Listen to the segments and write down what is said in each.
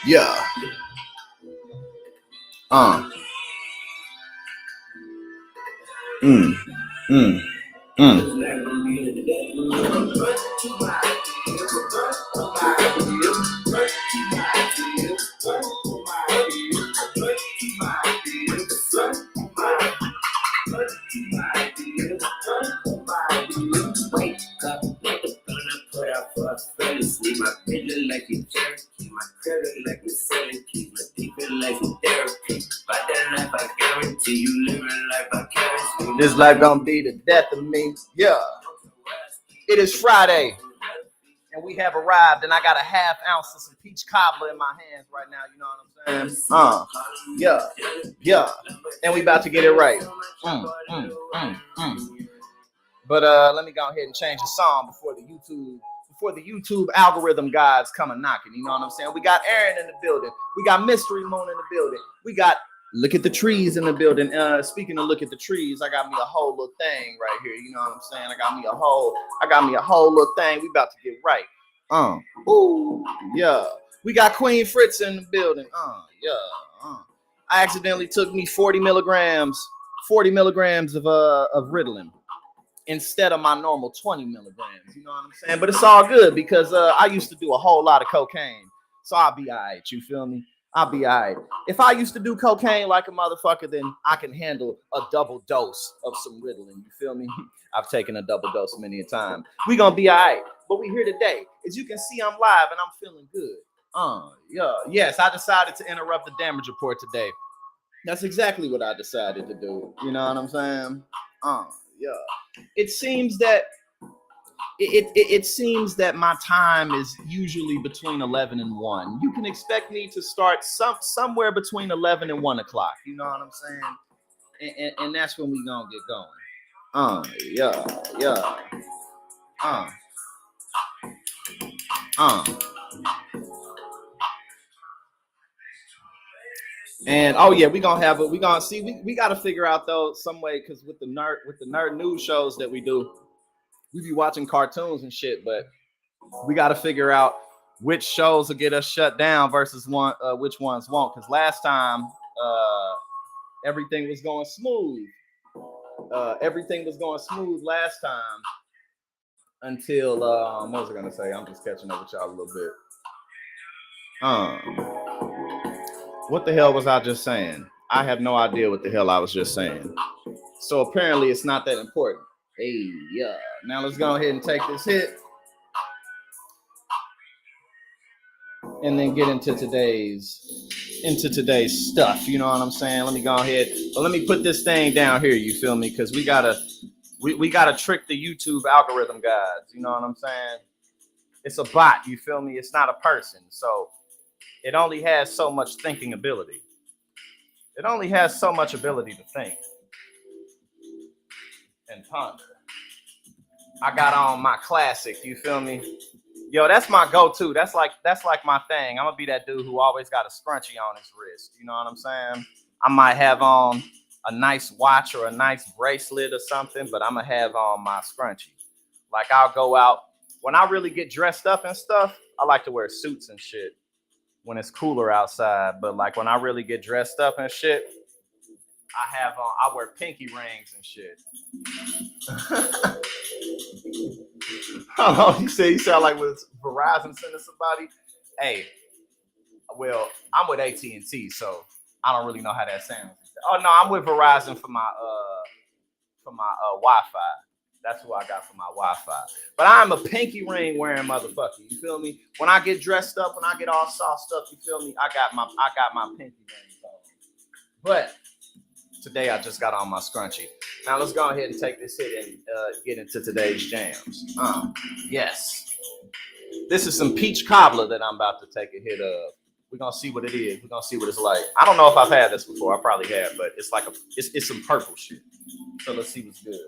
Yeah. Mm. Mm. Mm. Wake up, put out for a fell asleep. My pillow like a jerky, my credit like a selling key, my deep like a therapy. By that life, I guarantee you living life I carry. This life gonna be the death of me. Yeah. It is Friday, and we have arrived, and I got a half ounce of some peach cobbler in my hands right now. You know what I'm saying? Yeah. And we about to get it right. But let me go ahead and change the song before the YouTube algorithm gods come a knocking. You know what I'm saying? We got Aaron in the building. We got Mystery Moon in the building. We got Look at the Trees in the building. Speaking of Look at the Trees, I got me a whole little thing right here. You know what I'm saying? I got me a whole little thing. We about to get right. Ooh, yeah. We got Queen Fritz in the building. Yeah. I accidentally took me 40 milligrams of Ritalin instead of my normal 20 milligrams. You know what I'm saying? But it's all good because I used to do a whole lot of cocaine. So I'll be all right. You feel me? I'll be all right. If I used to do cocaine like a motherfucker, then I can handle a double dose of some Ritalin. You feel me? I've taken a double dose many a time. We gonna be all right. But we here today. As you can see, I'm live and I'm feeling good. Yeah. Yes, I decided to interrupt the damage report today. That's exactly what I decided to do. You know what I'm saying? Yeah. It seems that it seems that my time is usually between 11 and 1. You can expect me to start somewhere between 11 and 1 o'clock. You know what I'm saying? And that's when we gonna get going. Yeah. And oh yeah, we gonna see. We gotta figure out though some way, because with the nerd news shows that we do, we be watching cartoons and shit, but we got to figure out which shows will get us shut down versus which ones won't. Because last time, everything was going smooth. Everything was going smooth last time until what was I gonna say? I'm just catching up with y'all a little bit. What the hell was I just saying? I have no idea what the hell I was just saying. So apparently, it's not that important. Hey, yeah. Now let's go ahead and take this hit. And then get into today's stuff. You know what I'm saying? Let me go ahead. Let me put this thing down here. You feel me? Because we gotta trick the YouTube algorithm guys. You know what I'm saying? It's a bot. You feel me? It's not a person. So it only has so much thinking ability. It only has so much ability to think and ponder. I got on my classic. You feel me? Yo, that's my go-to. That's like my thing. I'm gonna be that dude who always got a scrunchie on his wrist. You know what I'm saying? I might have on a nice watch or a nice bracelet or something, but I'm gonna have on my scrunchie. Like I'll go out when I really get dressed up and stuff. I like to wear suits and shit when it's cooler outside. But like when I really get dressed up and shit, I wear pinky rings and shit. Hold on, you say you sound like with Verizon sending somebody. Hey, well, I'm with AT&T, so I don't really know how that sounds. Oh no, I'm with Verizon for my Wi-Fi. That's who I got for my Wi-Fi. But I'm a pinky ring wearing motherfucker. You feel me? When I get dressed up, when I get all sauced up, you feel me? I got my pinky rings on. But today I just got on my scrunchie. Now let's go ahead and take this hit and get into today's jams. Yes. This is some peach cobbler that I'm about to take a hit of. We're gonna see what it is. We're gonna see what it's like. I don't know if I've had this before. I probably have, but it's like it's some purple shit. So let's see what's good.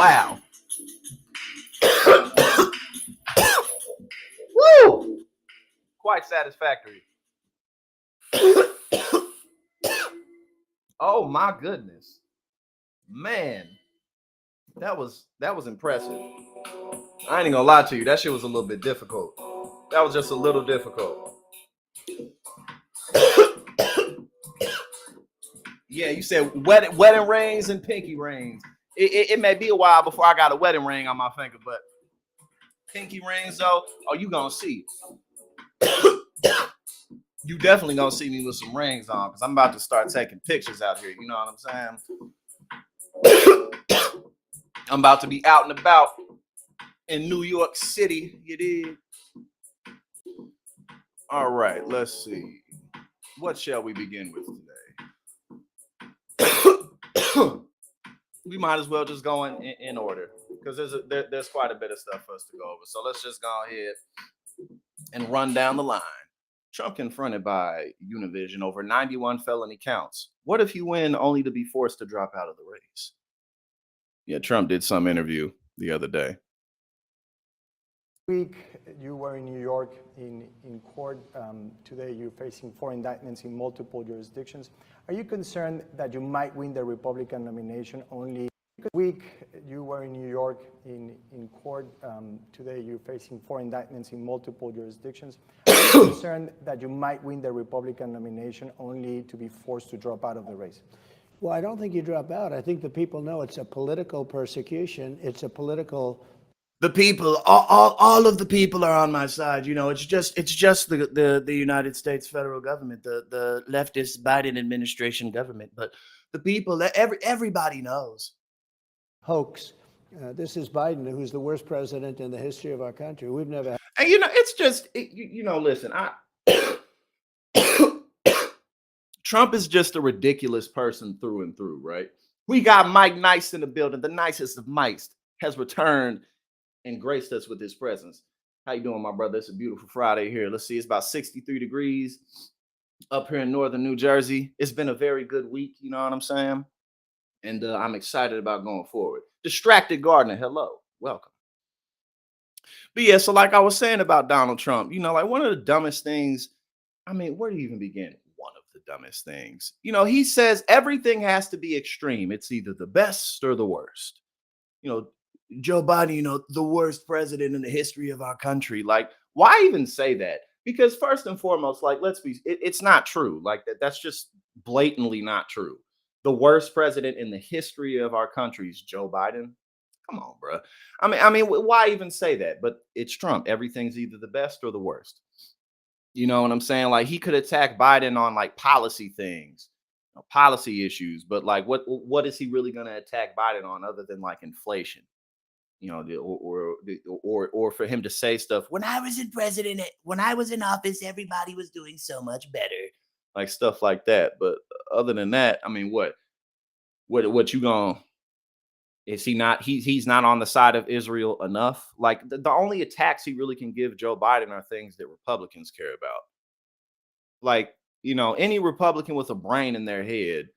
Wow. Woo! Quite satisfactory. Oh my goodness. Man, that was impressive. I ain't gonna lie to you, that shit was a little bit difficult. That was just a little difficult. Yeah, you said wedding rings and pinky rings. It may be a while before I got a wedding ring on my finger, but pinky rings though, oh, you gonna see. You definitely gonna see me with some rings on, because I'm about to start taking pictures out here. You know what I'm saying? I'm about to be out and about in New York City. You did. All right, let's see. What shall we begin with today? We might as well just go in order, because there's quite a bit of stuff for us to go over. So let's just go ahead and run down the line. Trump confronted by Univision over 91 felony counts. What if you win only to be forced to drop out of the race? Yeah, Trump did some interview the other day. Week you were in New York in court. Today you're facing 4 indictments in multiple jurisdictions. Are you concerned that you might win the Republican nomination only? Week you were in New York in court. Today you're facing 4 indictments in multiple jurisdictions. Are you concerned that you might win the Republican nomination only to be forced to drop out of the race? Well, I don't think you drop out. I think the people know it's a political persecution. It's a political. The people, all of the people are on my side. You know, it's just the United States federal government, the leftist Biden administration government. But the people, everybody knows. Hoax. This is Biden, who's the worst president in the history of our country. We've never had. And you know, it's just listen, Trump is just a ridiculous person through and through, right? We got Mike Nice in the building. The nicest of mice has returned and graced us with his presence. How you doing, my brother? It's a beautiful Friday here. Let's see, it's about 63 degrees up here in northern New Jersey. It's been a very good week, you know what I'm saying? And I'm excited about going forward. Distracted Gardener, hello, welcome. But yeah, so like I was saying about Donald Trump, you know, like one of the dumbest things, I mean, where do you even begin? One of the dumbest things. You know, he says everything has to be extreme. It's either the best or the worst. You know, Joe Biden, you know, the worst president in the history of our country. Like, why even say that? Because first and foremost, like, it's not true. Like that's just blatantly not true. The worst president in the history of our country is Joe Biden. Come on, bro. I mean, why even say that? But it's Trump. Everything's either the best or the worst. You know what I'm saying? Like he could attack Biden on like policy things, policy issues, but like what is he really going to attack Biden on other than like inflation? You know, or for him to say stuff, when I was in office, everybody was doing so much better, like stuff like that. But other than that, I mean, what you gonna? Is he not? He's not on the side of Israel enough. Like the only attacks he really can give Joe Biden are things that Republicans care about. Like, you know, any Republican with a brain in their head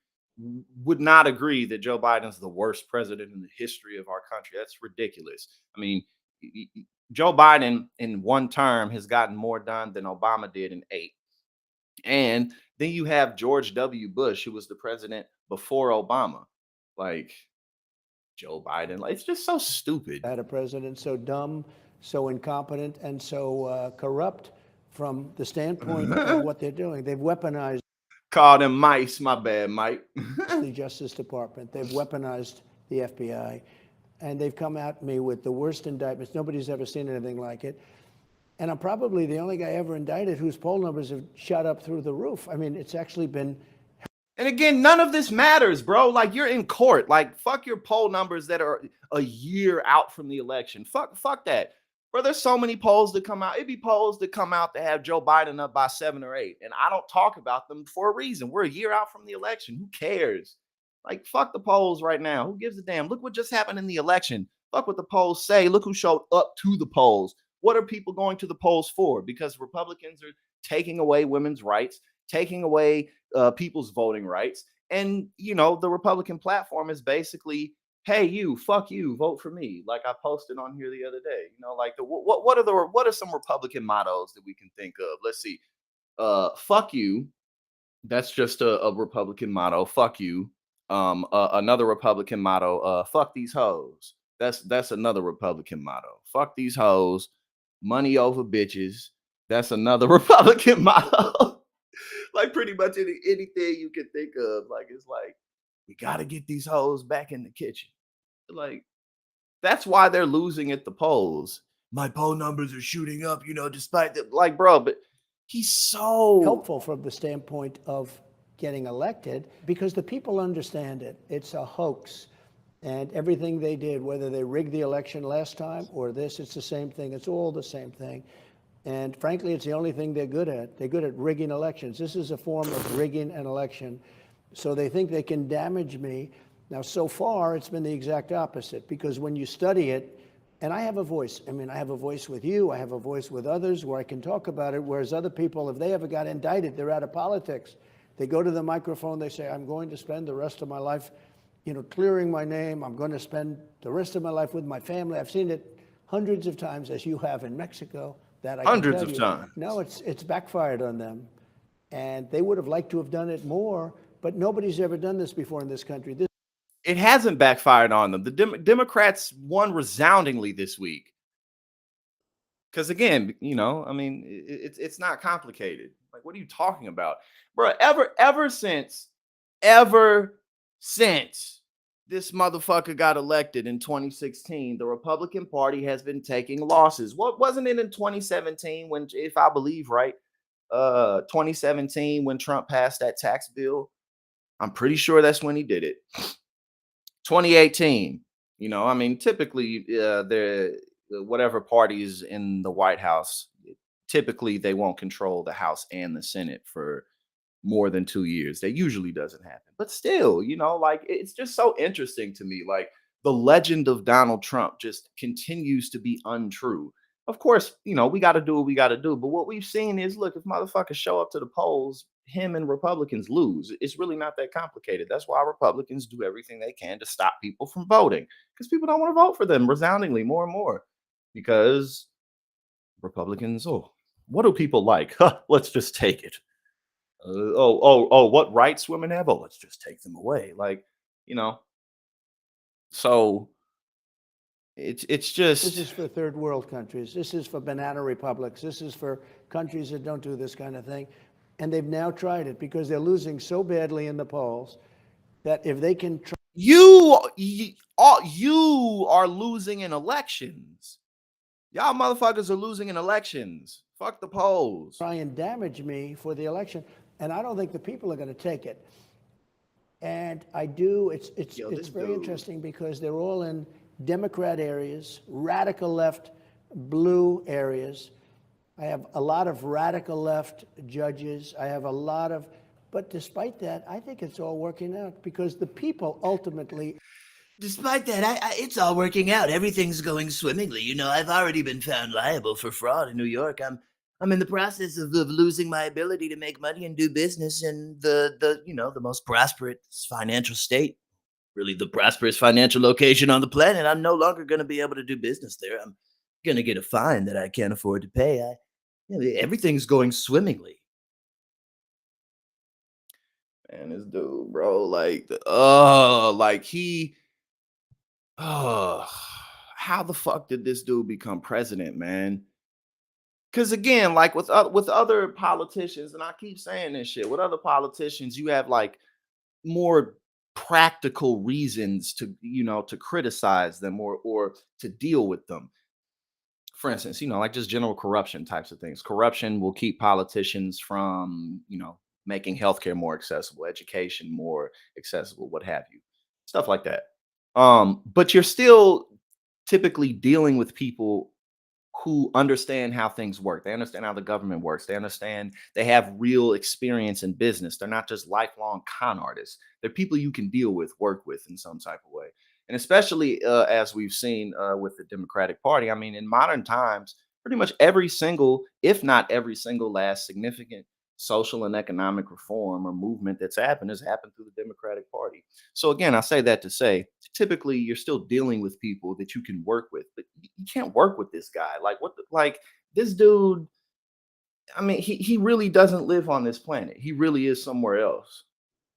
would not agree that Joe Biden's the worst president in the history of our country. That's ridiculous. I mean, Joe Biden in one term has gotten more done than Obama did in 8. And then you have George W. Bush, who was the president before Obama. Like Joe Biden, like it's just so stupid. Had a president so dumb, so incompetent, and so corrupt from the standpoint of what they're doing. They've weaponized. Call them mice. My bad, Mike. The Justice Department. They've weaponized the FBI, and they've come at me with the worst indictments. Nobody's ever seen anything like it. And I'm probably the only guy ever indicted whose poll numbers have shot up through the roof. I mean, it's actually been. And again, none of this matters, bro. Like you're in court. Like fuck your poll numbers that are a year out from the election. Fuck that. Bro, there's so many polls that come out. It'd be polls that come out that have Joe Biden up by 7 or 8. And I don't talk about them for a reason. We're a year out from the election. Who cares? Like, fuck the polls right now. Who gives a damn? Look what just happened in the election. Fuck what the polls say. Look who showed up to the polls. What are people going to the polls for? Because Republicans are taking away women's rights, taking away people's voting rights. And, you know, the Republican platform is basically hey, you, fuck you, vote for me. Like I posted on here the other day. You know, like what are some Republican mottos that we can think of? Let's see. Fuck you. That's just a Republican motto. Fuck you. Another Republican motto. Fuck these hoes. That's another Republican motto. Fuck these hoes. Money over bitches. That's another Republican motto. Like pretty much anything you can think of. Like it's like we gotta get these hoes back in the kitchen. Like that's why they're losing at the polls. My poll numbers are shooting up, you know, despite the like, bro. But he's so helpful from the standpoint of getting elected because the people understand it. It's a hoax. And everything they did, whether they rigged the election last time or this, it's the same thing. It's all the same thing. And frankly, it's the only thing they're good at. They're good at rigging elections. This is a form of rigging an election. So they think they can damage me. Now, so far, it's been the exact opposite because when you study it, and I have a voice. I mean, I have a voice with you. I have a voice with others where I can talk about it, whereas other people, if they ever got indicted, they're out of politics. They go to the microphone, they say, I'm going to spend the rest of my life, you know, clearing my name. I'm going to spend the rest of my life with my family. I've seen it hundreds of times, as you have in Mexico. That I can hundreds tell of you. times. No, it's backfired on them. And they would have liked to have done it more, but nobody's ever done this before in this country. It hasn't backfired on them. The Democrats won resoundingly this week. Because again, you know, I mean, it's not complicated. Like, what are you talking about, bro? Ever since this motherfucker got elected in 2016, the Republican Party has been taking losses. What wasn't it in 2017 when, if I believe right, 2017 when Trump passed that tax bill? I'm pretty sure that's when he did it. 2018. You know, I mean, typically, whatever parties in the White House, typically they won't control the House and the Senate for more than 2 years. That usually doesn't happen. But still, you know, like it's just so interesting to me. Like the legend of Donald Trump just continues to be untrue. Of course, you know, we got to do what we got to do. But what we've seen is, look, if motherfuckers show up to the polls, him and Republicans lose. It's really not that complicated. That's why Republicans do everything they can to stop people from voting because people don't want to vote for them resoundingly more and more because Republicans, oh, what do people like? Huh, let's just take it. What rights women have? Oh, let's just take them away. Like, you know, so it's This just is for third world countries. This is for banana republics. This is for countries that don't do this kind of thing. And they've now tried it because they're losing so badly in the polls that if they can try you are losing in elections. Y'all motherfuckers are losing in elections. Fuck the polls. and damage me for the election, and I don't think the people are going to take it. And I do. It's very interesting because they're all in Democrat areas, radical left, blue areas. I have a lot of radical left judges. I have a lot of, but despite that, I think it's all working out because the people ultimately. Despite that, it's all working out. Everything's going swimmingly. You know, I've already been found liable for fraud in New York. I'm in the process of losing my ability to make money and do business in the you know, the most prosperous financial state, really the prosperous financial location on the planet. I'm no longer going to be able to do business there. I'm going to get a fine that I can't afford to pay. Everything's going swimmingly. Man, this dude, bro, like, how the fuck did this dude become president, man? Because again, like with other politicians, and I keep saying this shit, with other politicians, you have like more practical reasons to, you know, to criticize them or to deal with them. For instance, you know, like just general corruption types of things. Corruption will keep politicians from, you know, making healthcare more accessible, education more accessible, what have you, stuff like that. But you're still typically dealing with people who understand how things work. They understand how the government works. They understand they have real experience in business. They're not just lifelong con artists. They're people you can deal with, work with in some type of way. And especially as we've seen with the Democratic Party, I mean, in modern times, pretty much every single, if not every single last significant social and economic reform or movement that's happened has happened through the Democratic Party. So again, I say that to say typically you're still dealing with people that you can work with, but you can't work with this guy. Like what? Like this dude. I mean, he really doesn't live on this planet. He really is somewhere else.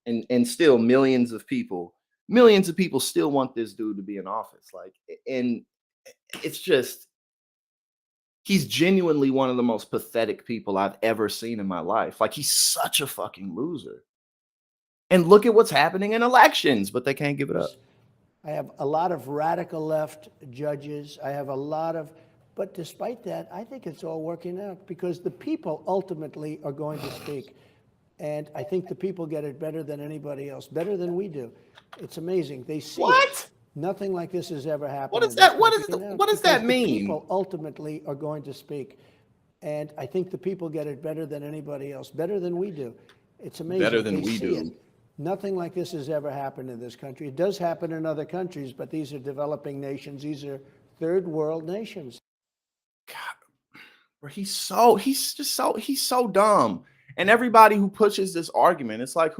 And still millions of people still want this dude to be in office. Like, and it's just he's genuinely one of the most pathetic people I've ever seen in my life. Like he's such a fucking loser. And look at what's happening in elections, but they can't give it up. I have a lot of radical left judges. I have a lot of, but despite that, I think it's all working out because the people ultimately are going to speak. And I think the people get it better than anybody else, better than we do. It's amazing. They see What? it. Nothing like this has ever happened. What is that? What does that mean? The people ultimately are going to speak. And I think the people get it better than anybody else, better than we do. It's amazing. Better than They we see do. it. Nothing like this has ever happened in this country. It does happen in other countries, but these are developing nations. These are third world nations. God, he's so dumb. And everybody who pushes this argument, it's like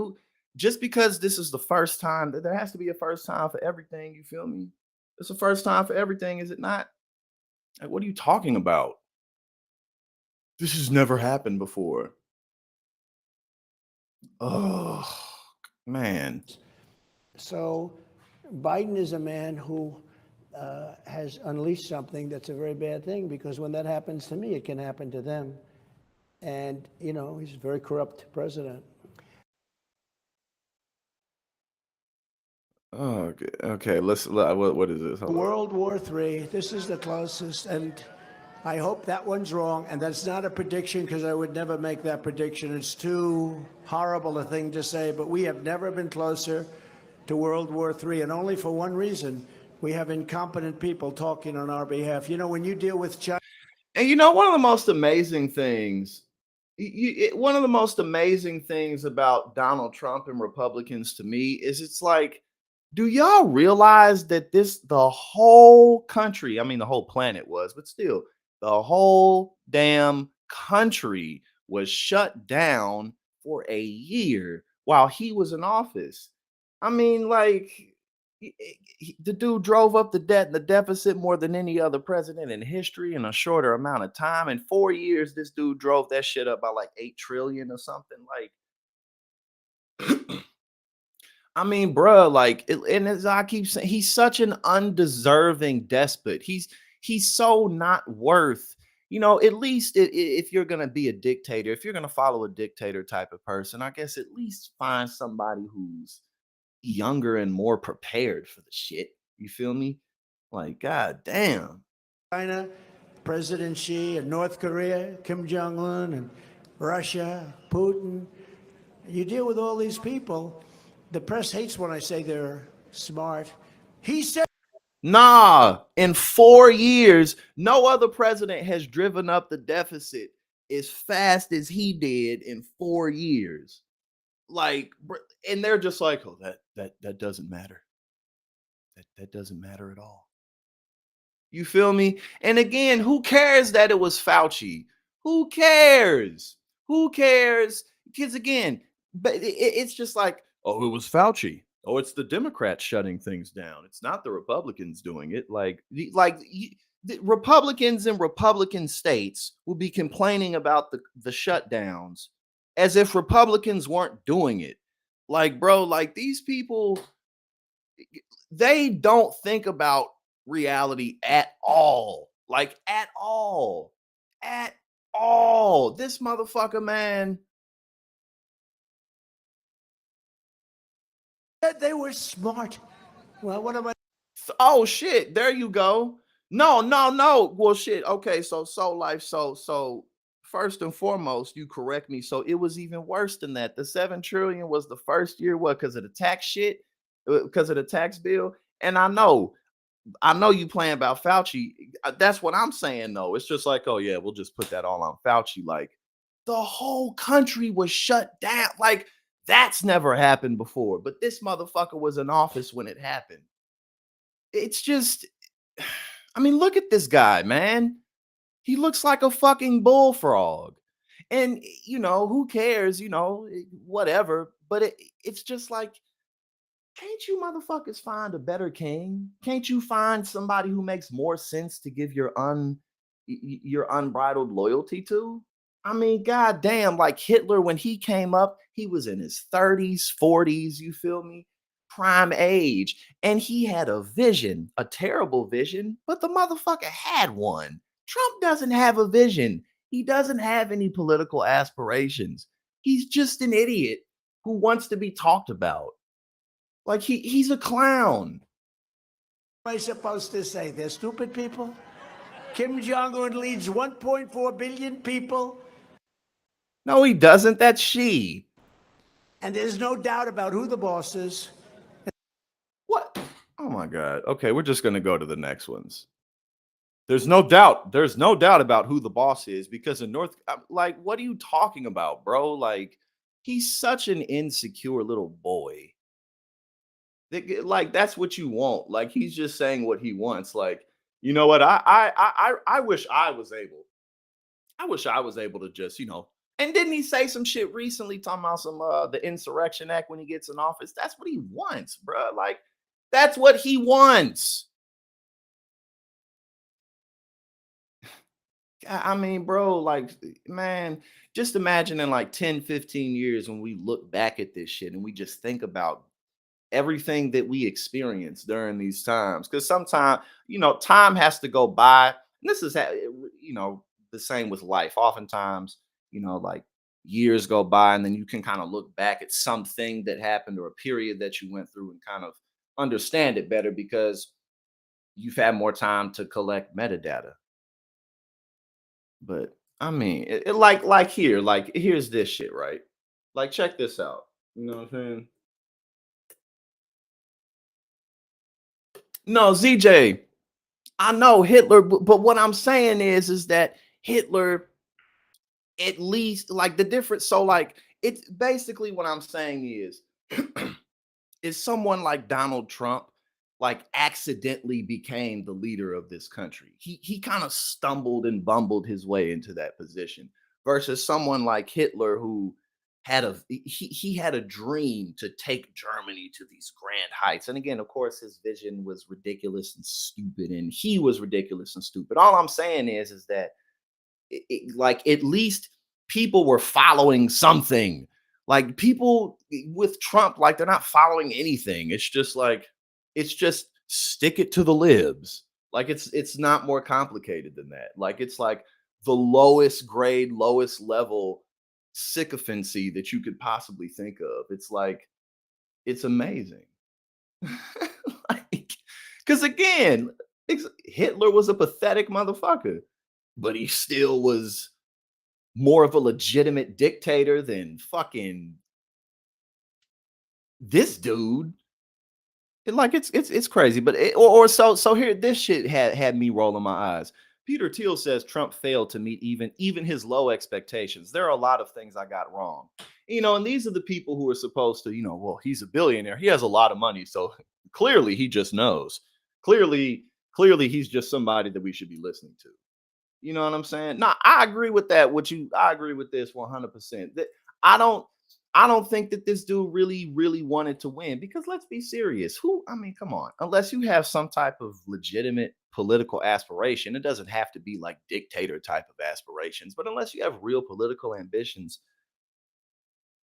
just because this is the first time, there has to be a first time for everything. You feel me? It's the first time for everything, is it not? Like, what are you talking about? This has never happened before. Oh man. So Biden is a man who has unleashed something that's a very bad thing, because when that happens to me, it can happen to them. And, you know, he's a very corrupt president. Oh, okay. What is this? Hold on. World War III, this is the closest, and I hope that one's wrong. And that's not a prediction, because I would never make that prediction. It's too horrible a thing to say, but we have never been closer to World War III, and only for one reason. We have incompetent people talking on our behalf. You know, when you deal with China. And you know, one of the most amazing things about Donald Trump and Republicans to me is it's like, do y'all realize that the whole country, I mean, the whole planet was, but still, the whole damn country was shut down for a year while he was in office? I mean, like, the dude drove up the debt and the deficit more than any other president in history in a shorter amount of time. In 4 years, this dude drove that shit up by like 8 trillion or something. Like, I mean, bruh, like, and as I keep saying, he's such an undeserving despot. He's so not worth, you know, at least if you're gonna be a dictator, if you're gonna follow a dictator type of person, I guess at least find somebody who's younger and more prepared for the shit. You feel me? Like, god damn. China, President Xi, and North Korea, Kim Jong-un, and Russia, Putin. You deal with all these people. The press hates when I say they're smart. He said, nah, in 4 years, no other president has driven up the deficit as fast as he did in 4 years. Like, and they're just like, oh, that doesn't matter. That doesn't matter at all. You feel me? And again, who cares that it was Fauci? Who cares? Who cares? Because again, but it's just like, oh, it was Fauci. Oh, it's the Democrats shutting things down. It's not the Republicans doing it. The Republicans in Republican states will be complaining about the shutdowns as if Republicans weren't doing it. Like, bro, like these people, they don't think about reality at all. Like, at all. At all. This motherfucker, man. they were smart. Well, what am I? Oh shit, there you go. No. Well, shit. Okay, so life. So first and foremost, you correct me. So it was even worse than that. The 7 trillion was the first year. What? Because of the tax shit, because of the tax bill. And I know you playing about Fauci. That's what I'm saying, though. It's just like, oh yeah, we'll just put that all on Fauci. Like, the whole country was shut down. Like, that's never happened before. But this motherfucker was in office when it happened. It's just, I mean, look at this guy, man. He looks like a fucking bullfrog. And, you know, who cares? You know, whatever. But it's just like, Can't you motherfuckers find a better king? Can't you find somebody who makes more sense to give your unbridled loyalty to? I mean, goddamn, like Hitler, when he came up, he was in his 30s, 40s, you feel me? Prime age. And he had a vision, a terrible vision, but the motherfucker had one. Trump doesn't have a vision. He doesn't have any political aspirations. He's just an idiot who wants to be talked about. Like he's a clown. What am I supposed to say? They're stupid people? Kim Jong-un leads 1.4 billion people, No, he doesn't. That's she. and there's no doubt about who the boss is. What? Oh my God. Okay, we're just gonna go to the next ones. There's no doubt. There's no doubt about who the boss is because in like, what are you talking about, bro? Like, he's such an insecure little boy. Like, that's what you want. Like, he's just saying what he wants. Like, you know what? I wish I was able. I wish I was able to just, And didn't he say some shit recently talking about some the Insurrection Act when he gets in office? That's what he wants, bro. Like, that's what he wants. I mean, bro, like, man, just imagine in like 10, 15 years when we look back at this shit and we just think about everything that we experienced during these times. Because sometimes, time has to go by. And this is, the same with life. Oftentimes, like years go by and then you can kind of look back at something that happened or a period that you went through and kind of understand it better because you've had more time to collect metadata. But I mean, like here, like here's this shit, right? Like, check this out. You know what I'm saying? No, ZJ, I know Hitler, but what I'm saying is that Hitler, at least, like the difference. So, like, it's basically what I'm saying is someone like Donald Trump like accidentally became the leader of this country. He kind of stumbled and bumbled his way into that position versus someone like Hitler who he had a dream to take Germany to these grand heights. And again, of course, his vision was ridiculous and stupid and he was ridiculous and stupid. All I'm saying is that like at least people were following something. Like people with Trump, like they're not following anything. It's just stick it to the libs. Like it's not more complicated than that. Like it's like the lowest grade, lowest level sycophancy that you could possibly think of. It's like it's amazing. Like, because again, Hitler was a pathetic motherfucker, but he still was more of a legitimate dictator than fucking this dude. And like it's crazy, but so here this shit had me rolling my eyes. Peter Thiel says Trump failed to meet even his low expectations. There are a lot of things I got wrong. And these are the people who are supposed to, well, he's a billionaire. He has a lot of money, so clearly he just knows. Clearly he's just somebody that we should be listening to. You know what I'm saying? No, I agree with that. I agree with this 100%. I don't I don't think that this dude really wanted to win because let's be serious. I mean, come on. Unless you have some type of legitimate political aspiration, it doesn't have to be like dictator type of aspirations, but unless you have real political ambitions,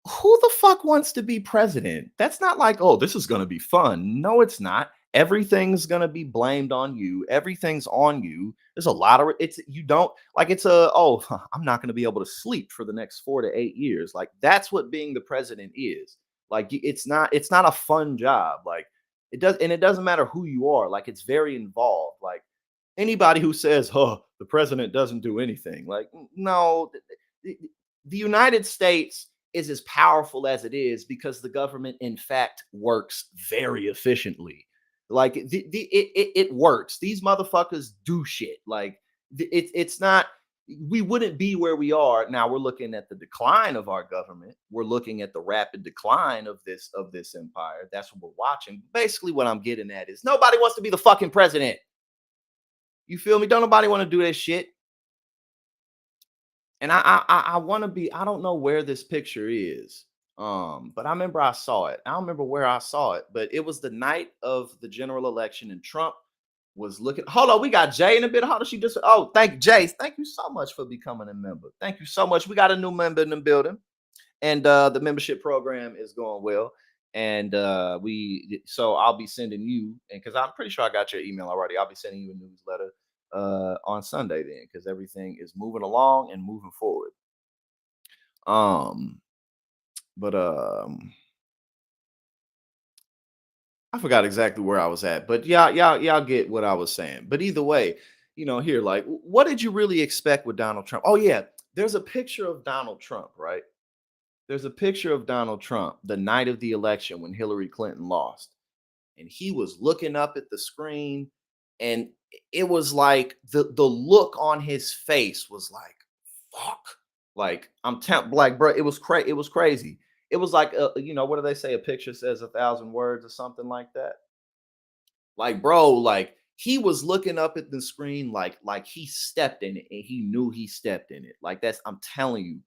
who the fuck wants to be president? That's not like, oh, this is going to be fun. No, it's not. Everything's going to be blamed on you. Everything's on you. There's a lot of you don't like oh, I'm not going to be able to sleep for the next 4 to 8 years. Like that's what being the president is. Like it's not a fun job. Like it doesn't matter who you are. Like it's very involved. Like anybody who says, "Oh, the president doesn't do anything." Like no, the United States is as powerful as it is because the government, in fact, works very efficiently. Like it works. These motherfuckers do shit. Like it's not. We wouldn't be where we are now. We're looking at the decline of our government. We're looking at the rapid decline of this empire. That's what we're watching. Basically, what I'm getting at is nobody wants to be the fucking president. You feel me? Don't nobody want to do that shit. And I want to be. I don't know where this picture is. But I remember I saw it. I don't remember where I saw it, but it was the night of the general election, and Trump was looking. Hold on, we got Jay in a bit. How does she just? Oh, thank Jay. Thank you so much for becoming a member. Thank you so much. We got a new member in the building, and the membership program is going well. And so I'll be sending you, and because I'm pretty sure I got your email already, I'll be sending you a newsletter on Sunday then, because everything is moving along and moving forward. Um, but I forgot exactly where I was at, but y'all get what I was saying. But either way, here, like, what did you really expect with Donald Trump? Oh yeah, there's a picture of Donald Trump, right? There's a picture of Donald Trump the night of the election when Hillary Clinton lost, and he was looking up at the screen, and it was like the look on his face was like, fuck. Like, like, bro, it was crazy. It was like, what do they say? A picture says 1,000 words or something like that. Like, bro, like, he was looking up at the screen like he stepped in it, and he knew he stepped in it. Like, I'm telling you,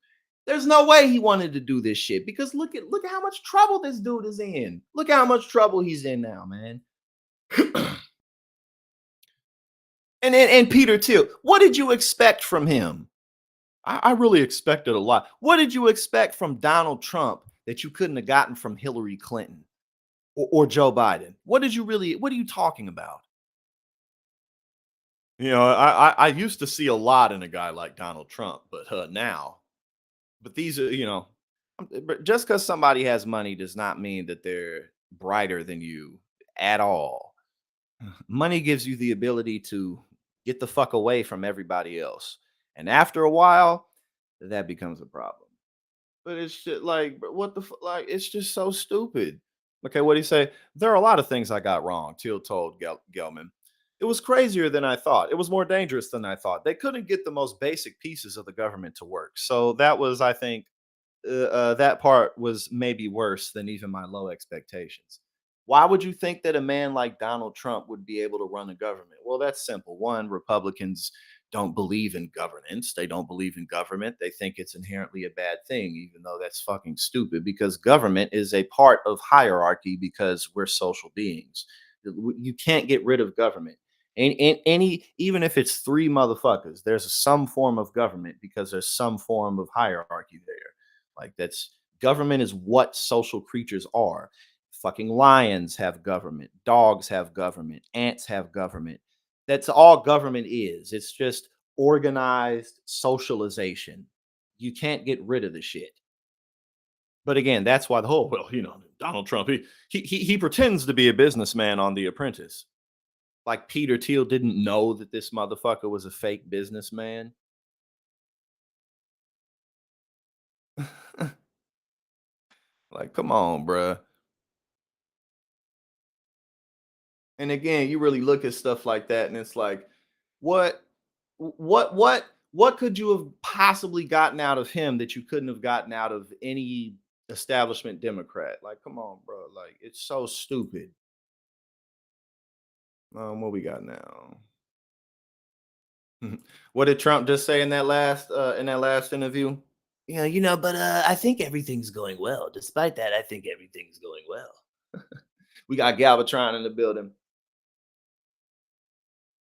there's no way he wanted to do this shit, because look at how much trouble this dude is in. Look how much trouble he's in now, man. And Peter Thiel, what did you expect from him? I really expected a lot. What did you expect from Donald Trump that you couldn't have gotten from Hillary Clinton or Joe Biden? What are you talking about? I used to see a lot in a guy like Donald Trump, but these are, but just because somebody has money does not mean that they're brighter than you at all. Money gives you the ability to get the fuck away from everybody else. And after a while, that becomes a problem. But it's just like, bro, what the like, it's just so stupid. Okay, what do you say? There are a lot of things I got wrong, Teal told Gelman. It was crazier than I thought. It was more dangerous than I thought. They couldn't get the most basic pieces of the government to work. So that was, I think, that part was maybe worse than even my low expectations. Why would you think that a man like Donald Trump would be able to run a government? Well, that's simple. One, Republicans don't believe in governance. They don't believe in government. They think it's inherently a bad thing, even though that's fucking stupid, because government is a part of hierarchy because we're social beings. You can't get rid of government. And even if it's three motherfuckers, there's some form of government because there's some form of hierarchy there. Like, that's government is what social creatures are. Fucking lions have government, dogs have government, ants have government. That's all government is. It's just organized socialization. You can't get rid of the shit. But again, that's why the whole, well, Donald Trump, he pretends to be a businessman on The Apprentice. Like, Peter Thiel didn't know that this motherfucker was a fake businessman. Like, come on, bruh. And again, you really look at stuff like that, and it's like, what, what could you have possibly gotten out of him that you couldn't have gotten out of any establishment Democrat? Like, come on, bro. Like, it's so stupid. What we got now? What did Trump just say in that last interview? Yeah, but I think everything's going well. Despite that, I think everything's going well. We got Galvatron in the building.